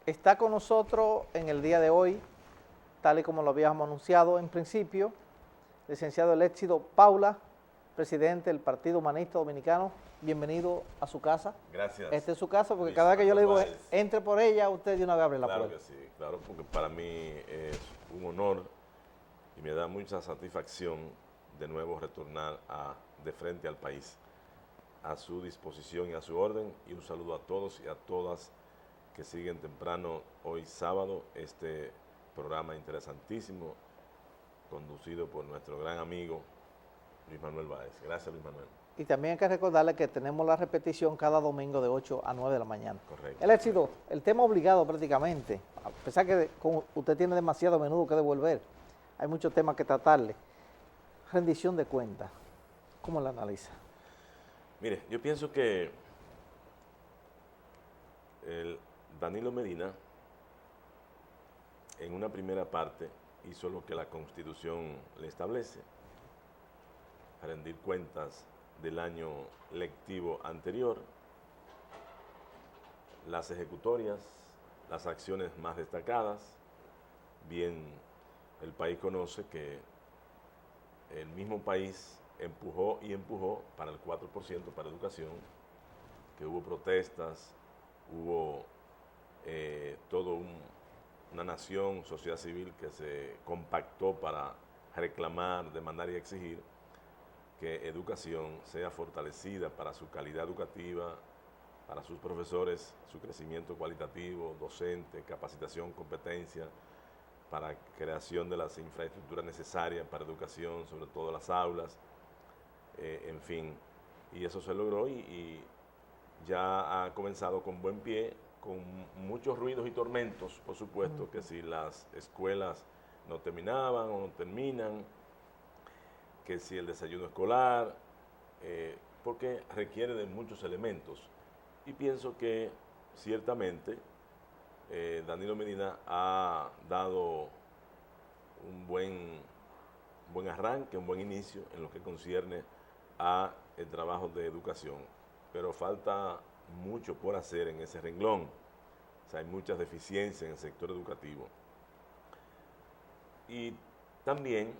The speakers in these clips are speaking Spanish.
Está con nosotros en el día de hoy, tal y como lo habíamos anunciado en principio, licenciado Eléxito Paula, presidente del Partido Humanista Dominicano. Bienvenido a su casa. Gracias. Esta es su casa, porque cada vez que yo le digo, entre por ella, usted de una vez abre la puerta. Claro que sí, claro, porque para mí es un honor y me da mucha satisfacción de nuevo retornar de frente al país, a su disposición y a su orden, y un saludo a todos y a todas que siguen temprano hoy sábado este programa interesantísimo conducido por nuestro gran amigo Luis Manuel Báez. Gracias, Luis Manuel. Y también hay que recordarle que tenemos la repetición cada domingo de 8 a 9 de la mañana. Correcto. Eléxito, el tema obligado prácticamente, a pesar que usted tiene demasiado menudo que devolver, hay muchos temas que tratarle. Rendición de cuentas, ¿cómo la analiza? Mire, yo pienso que Danilo Medina, en una primera parte, hizo lo que la Constitución le establece, rendir cuentas del año lectivo anterior, las ejecutorias, las acciones más destacadas. Bien, el país conoce que el mismo país empujó y empujó para el 4% para educación, que hubo protestas, hubo toda una nación, sociedad civil que se compactó para reclamar, demandar y exigir que educación sea fortalecida para su calidad educativa, para sus profesores, su crecimiento cualitativo, docente, capacitación, competencia, para creación de las infraestructuras necesarias para educación, sobre todo las aulas, en fin. Y eso se logró y ya ha comenzado con buen pie, con muchos ruidos y tormentos, por supuesto, que si las escuelas no terminaban o no terminan, que si el desayuno escolar, porque requiere de muchos elementos. Y pienso que ciertamente Danilo Medina ha dado un buen arranque, un buen inicio en lo que concierne a el trabajo de educación, pero falta mucho por hacer en ese renglón. O sea, hay muchas deficiencias en el sector educativo. Y también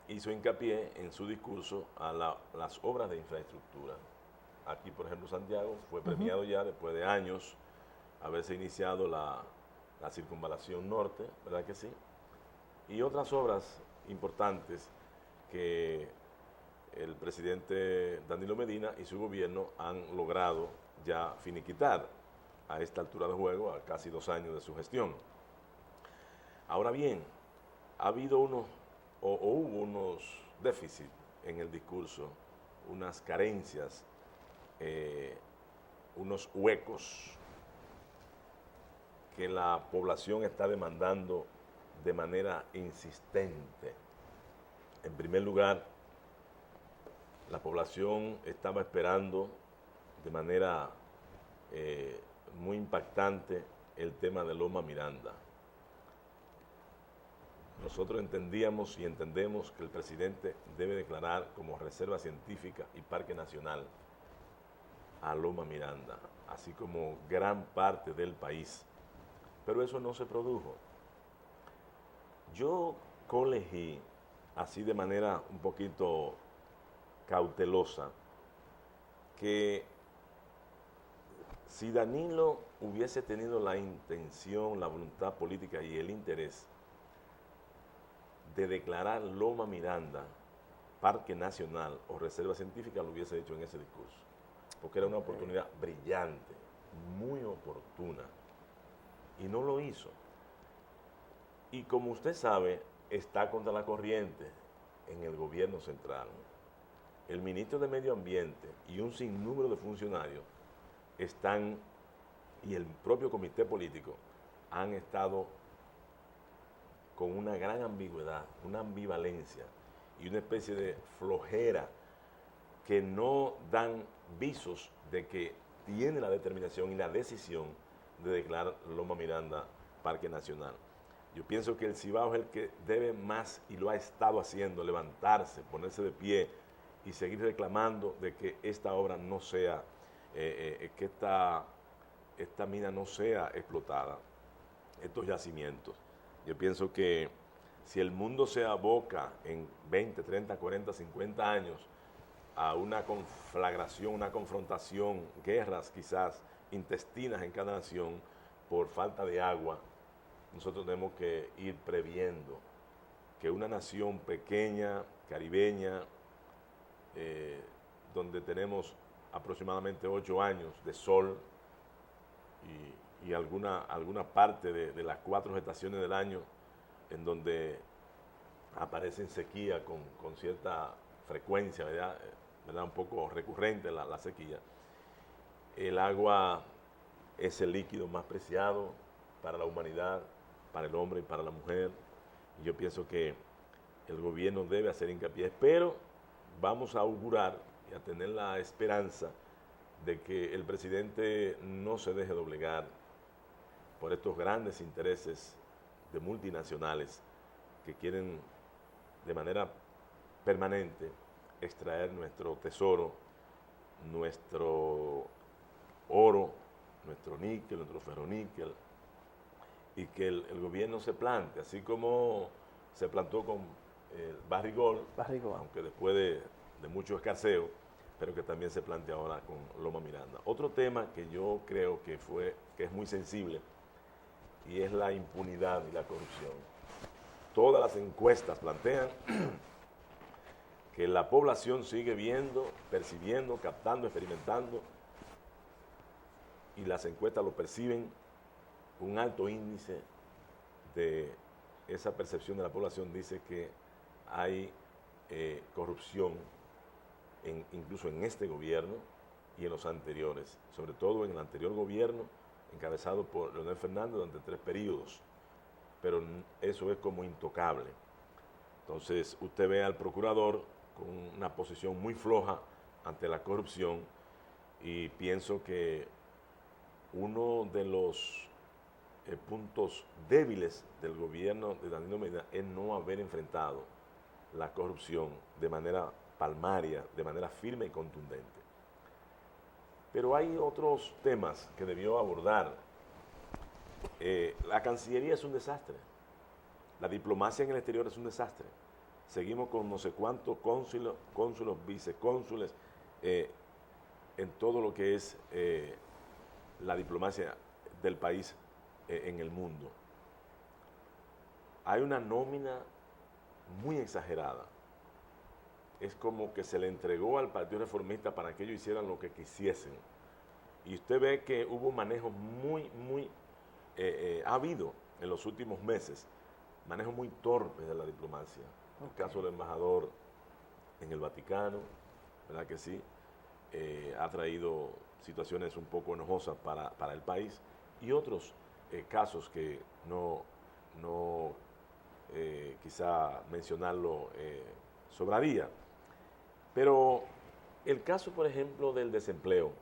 hizo hincapié en su discurso a las obras de infraestructura. Aquí, por ejemplo, Santiago fue premiado ya después de años haberse iniciado la circunvalación norte, ¿verdad que sí? Y otras obras importantes que el presidente Danilo Medina y su gobierno han logrado ya finiquitar a esta altura de juego, a casi 2 años de su gestión. Ahora bien, ha habido hubo unos déficits en el discurso, unas carencias, unos huecos que la población está demandando de manera insistente. En primer lugar, la población estaba esperando de manera muy impactante el tema de Loma Miranda. Nosotros entendíamos y entendemos que el presidente debe declarar como reserva científica y parque nacional a Loma Miranda, así como gran parte del país. Pero eso no se produjo. Yo colegí, así de manera un poquito cautelosa, que si Danilo hubiese tenido la intención, la voluntad política y el interés de declarar Loma Miranda parque nacional o reserva científica, lo hubiese hecho en ese discurso, porque era una oportunidad brillante, muy oportuna, y no lo hizo. Y como usted sabe, está contra la corriente en el gobierno central. El ministro de Medio Ambiente y un sinnúmero de funcionarios están, y el propio comité político, han estado con una gran ambigüedad, una ambivalencia y una especie de flojera que no dan visos de que tiene la determinación y la decisión de declarar Loma Miranda Parque Nacional. Yo pienso que el Cibao es el que debe más, y lo ha estado haciendo, levantarse, ponerse de pie y seguir reclamando de que esta obra no sea, que esta mina no sea explotada. estos yacimientos. Yo pienso que si el mundo se aboca en 20, 30, 40, 50 años a una conflagración, una confrontación, guerras quizás intestinas en cada nación por falta de agua, nosotros tenemos que ir previendo que una nación pequeña, caribeña, donde tenemos aproximadamente 8 años de sol y alguna parte de las 4 estaciones del año en donde aparecen sequía con cierta frecuencia, ¿verdad? Un poco recurrente la sequía. El agua es el líquido más preciado para la humanidad, para el hombre y para la mujer. Y yo pienso que el gobierno debe hacer hincapié, pero vamos a augurar y a tener la esperanza de que el presidente no se deje doblegar por estos grandes intereses de multinacionales que quieren de manera permanente extraer nuestro tesoro, nuestro oro, nuestro níquel, nuestro ferroníquel, y que el gobierno se plante, así como se plantó con Barrigol, aunque después de mucho escarceo, pero que también se plantea ahora con Loma Miranda. Otro tema que yo creo que es muy sensible y es la impunidad y la corrupción. Todas las encuestas plantean que la población sigue viendo, percibiendo, captando, experimentando, y las encuestas lo perciben, un alto índice de esa percepción de la población dice que hay corrupción incluso en este gobierno y en los anteriores, sobre todo en el anterior gobierno encabezado por Leonel Fernández durante 3 periodos, pero eso es como intocable. Entonces usted ve al procurador con una posición muy floja ante la corrupción, y pienso que uno de los puntos débiles del gobierno de Danilo Medina es no haber enfrentado la corrupción de manera palmaria, de manera firme y contundente. Pero hay otros temas que debió abordar. La Cancillería es un desastre. La diplomacia en el exterior es un desastre. Seguimos con no sé cuántos cónsulos, vicecónsules, en todo lo que es la diplomacia del país en el mundo. Hay una nómina muy exagerada. Es como que se le entregó al Partido Reformista para que ellos hicieran lo que quisiesen. Y usted ve que hubo manejos ha habido en los últimos meses, manejos muy torpes de la diplomacia. El caso del embajador en el Vaticano, ¿verdad que sí? Ha traído situaciones un poco enojosas para el país, y otros casos que no quizá mencionarlo sobraría. Pero el caso, por ejemplo, del desempleo,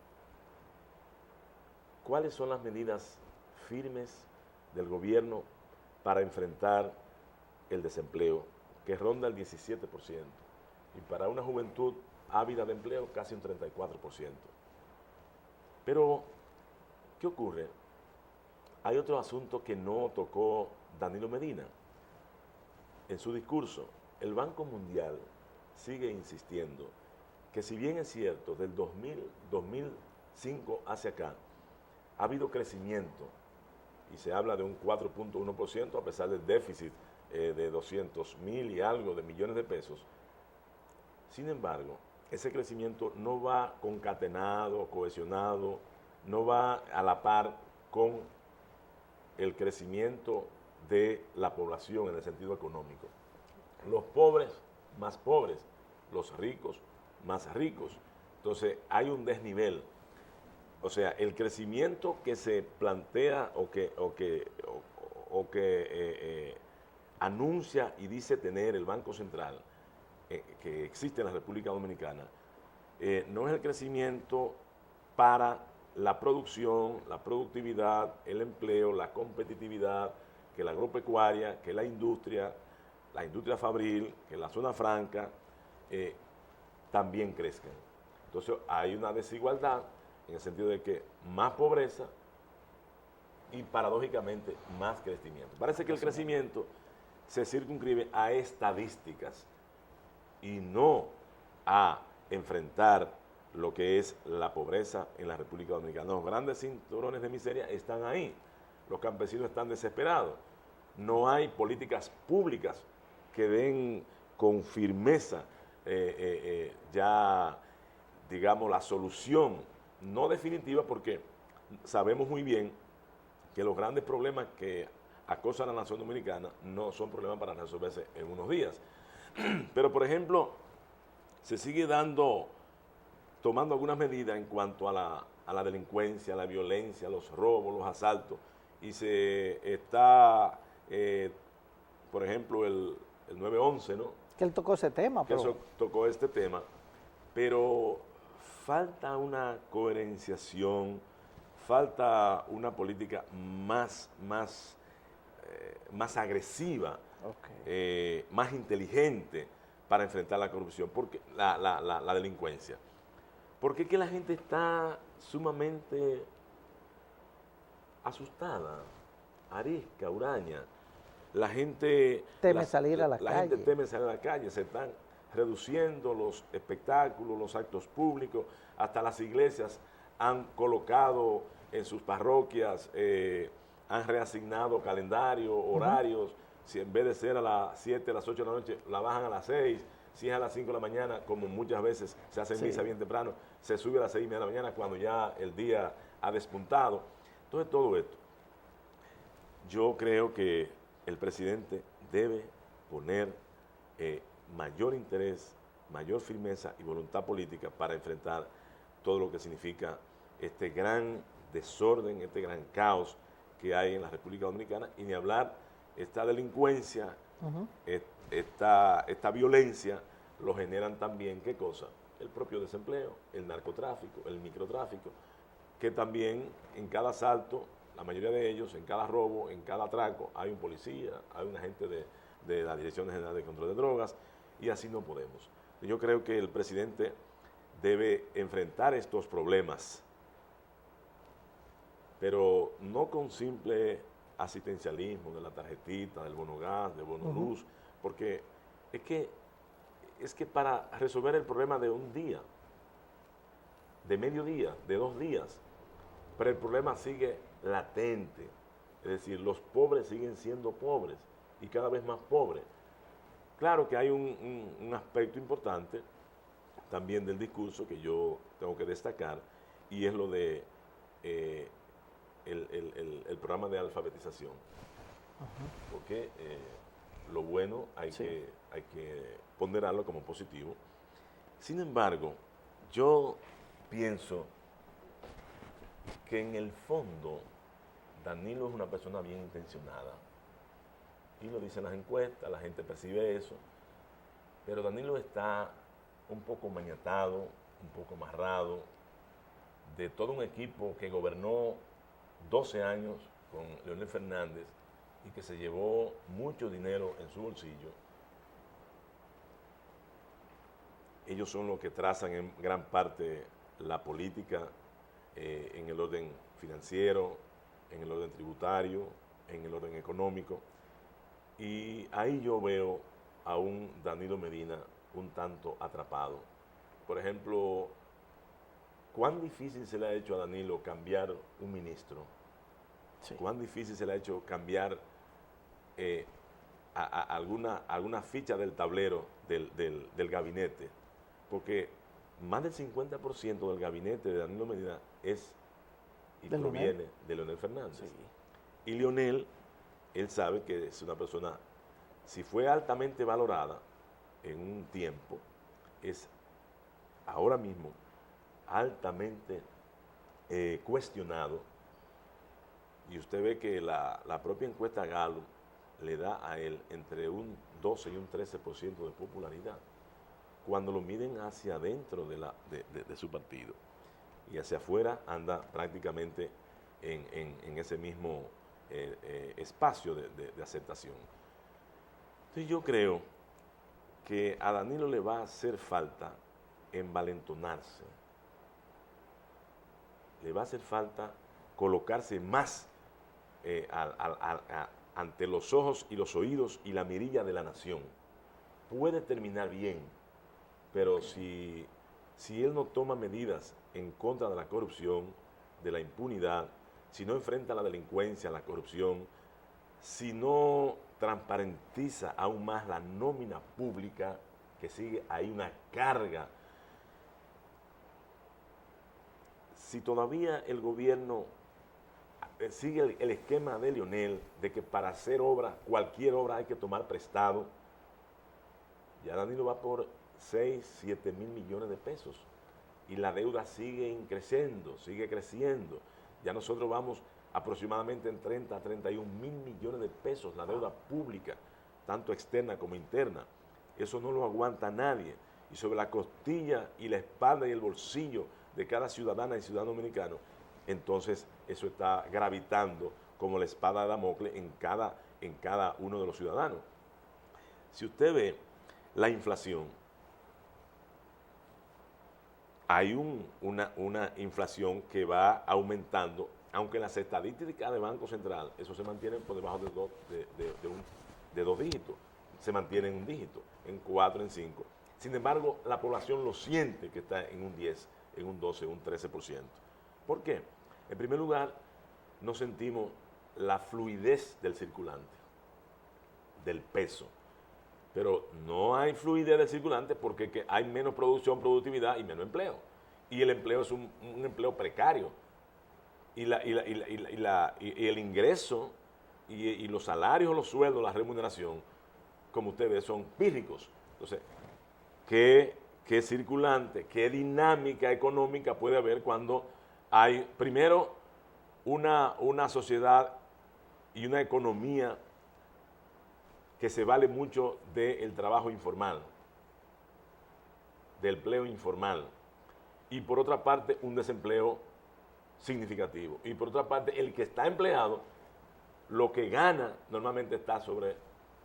¿cuáles son las medidas firmes del gobierno para enfrentar el desempleo, que ronda el 17%, y para una juventud ávida de empleo casi un 34%? Pero, ¿qué ocurre? Hay otro asunto que no tocó Danilo Medina. En su discurso, el Banco Mundial sigue insistiendo que, si bien es cierto, del 2005 hacia acá, ha habido crecimiento, y se habla de un 4.1% a pesar del déficit de 200.000 y algo de millones de pesos. Sin embargo, ese crecimiento no va concatenado, cohesionado, no va a la par con el crecimiento de la población en el sentido económico. Los pobres más pobres, los ricos más ricos. Entonces hay un desnivel. O sea, el crecimiento que se plantea o que anuncia y dice tener el Banco Central, que existe en la República Dominicana, no es el crecimiento para la producción, la productividad, el empleo, la competitividad, que la agropecuaria, que la industria fabril, que la zona franca también crezcan. Entonces hay una desigualdad en el sentido de que más pobreza y paradójicamente más crecimiento. Parece que el crecimiento se circunscribe a estadísticas y no a enfrentar lo que es la pobreza en la República Dominicana. Los grandes cinturones de miseria están ahí, los campesinos están desesperados, no hay políticas públicas que den con firmeza ya, digamos, la solución, no definitiva, porque sabemos muy bien que los grandes problemas que acosan a la nación dominicana no son problemas para resolverse en unos días. Pero, por ejemplo, se sigue tomando algunas medidas en cuanto a la delincuencia, a la violencia, los robos, los asaltos, y se está, por ejemplo, el 911, ¿no? Que él tocó ese tema. Que eso tocó este tema, pero falta una coherenciación, falta una política más agresiva, más inteligente para enfrentar la corrupción, porque la delincuencia. Porque es que la gente está sumamente asustada, arisca, huraña. La gente teme salir a la calle. La gente teme salir a la calle, se están reduciendo los espectáculos, los actos públicos, hasta las iglesias han colocado en sus parroquias, han reasignado calendarios, horarios, si en vez de ser a las 7, a las 8 de la noche, la bajan a las 6, si es a las 5 de la mañana, como muchas veces se hace misa bien temprano, se sube a las 6:30 de la mañana cuando ya el día ha despuntado. Entonces, todo esto, yo creo que el presidente debe poner mayor interés, mayor firmeza y voluntad política para enfrentar todo lo que significa este gran desorden, este gran caos que hay en la República Dominicana, y ni hablar esta delincuencia, esta violencia, lo generan también, ¿qué cosa? El propio desempleo, el narcotráfico, el microtráfico, que también en cada asalto, la mayoría de ellos, en cada robo, en cada atraco, hay un policía, hay un agente de la Dirección General de Control de Drogas, y así no podemos. Yo creo que el presidente debe enfrentar estos problemas, pero no con simple asistencialismo de la tarjetita, del bono gas, del bono luz, porque es que para resolver el problema de un día, de medio día, de 2 días, pero el problema sigue latente, es decir, los pobres siguen siendo pobres y cada vez más pobres. Claro que hay un aspecto importante también del discurso que yo tengo que destacar, y es lo de el programa de alfabetización, porque lo bueno hay que ponderarlo como positivo. Sin embargo, yo pienso que en el fondo Danilo es una persona bien intencionada, y lo dicen las encuestas, la gente percibe eso, pero Danilo está un poco maniatado, un poco amarrado de todo un equipo que gobernó 12 años con Leonel Fernández y que se llevó mucho dinero en su bolsillo. Ellos son los que trazan en gran parte la política en el orden financiero, en el orden tributario, en el orden económico. Y ahí yo veo a un Danilo Medina un tanto atrapado. Por ejemplo, ¿cuán difícil se le ha hecho a Danilo cambiar un ministro? ¿Cuán difícil se le ha hecho cambiar alguna ficha del tablero del gabinete? Porque más del 50% del gabinete de Danilo Medina proviene de Leonel Fernández. Y Leonel, él sabe que es una persona, si fue altamente valorada en un tiempo, es ahora mismo altamente cuestionado, y usted ve que la propia encuesta Gallup le da a él entre un 12 y un 13% de popularidad, cuando lo miden hacia adentro de su partido, y hacia afuera anda prácticamente en ese mismo espacio de aceptación. Entonces yo creo que a Danilo le va a hacer falta envalentonarse, le va a hacer falta colocarse más ante los ojos y los oídos y la mirilla de la nación. Puede terminar bien, pero si él no toma medidas en contra de la corrupción, de la impunidad, si no enfrenta la delincuencia, la corrupción, si no transparentiza aún más la nómina pública, que sigue ahí una carga, si todavía el gobierno sigue el esquema de Leonel, de que para hacer obra, cualquier obra hay que tomar prestado, ya Danilo va por 6, 7 mil millones de pesos y la deuda sigue creciendo, ya nosotros vamos aproximadamente en 30 a 31 mil millones de pesos la deuda pública, tanto externa como interna. Eso no lo aguanta nadie. Y sobre la costilla y la espalda y el bolsillo de cada ciudadana y ciudadano dominicano, entonces eso está gravitando como la espada de Damocles en cada uno de los ciudadanos. Si usted ve la inflación, hay una inflación que va aumentando, aunque en las estadísticas del Banco Central eso se mantiene por debajo de 2 dígitos, se mantiene en un dígito, en 4, en 5. Sin embargo, la población lo siente que está en un 10, en un 12, un 13%. ¿Por qué? En primer lugar, no sentimos la fluidez del circulante, del peso. Pero no hay fluidez del circulante porque hay menos producción, productividad y menos empleo. Y el empleo es un empleo precario. Y el ingreso y los salarios, los sueldos, la remuneración, como ustedes ven, son pírricos. Entonces, ¿qué circulante, qué dinámica económica puede haber cuando hay, primero, una sociedad y una economía que se vale mucho del trabajo informal, del empleo informal, y por otra parte un desempleo significativo, y por otra parte el que está empleado, lo que gana normalmente está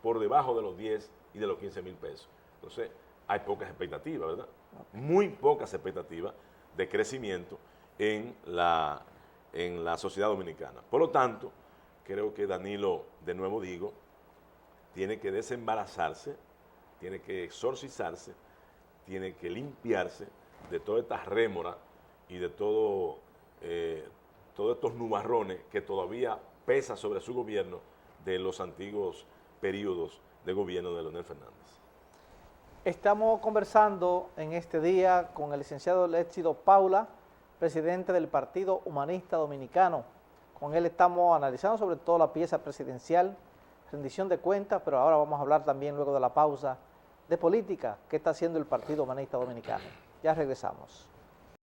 por debajo de los 10 y de los 15 mil pesos. Entonces hay pocas expectativas, ¿verdad? Muy pocas expectativas de crecimiento en la sociedad dominicana. Por lo tanto, creo que Danilo, de nuevo digo, tiene que desembarazarse, tiene que exorcizarse, tiene que limpiarse de toda esta rémora y de todos estos nubarrones que todavía pesa sobre su gobierno de los antiguos periodos de gobierno de Leonel Fernández. Estamos conversando en este día con el licenciado Lécido Paula, presidente del Partido Humanista Dominicano. Con él estamos analizando sobre todo la pieza presidencial, rendición de cuentas, pero ahora vamos a hablar también, luego de la pausa, de política, qué está haciendo el Partido Humanista Dominicano. Ya regresamos.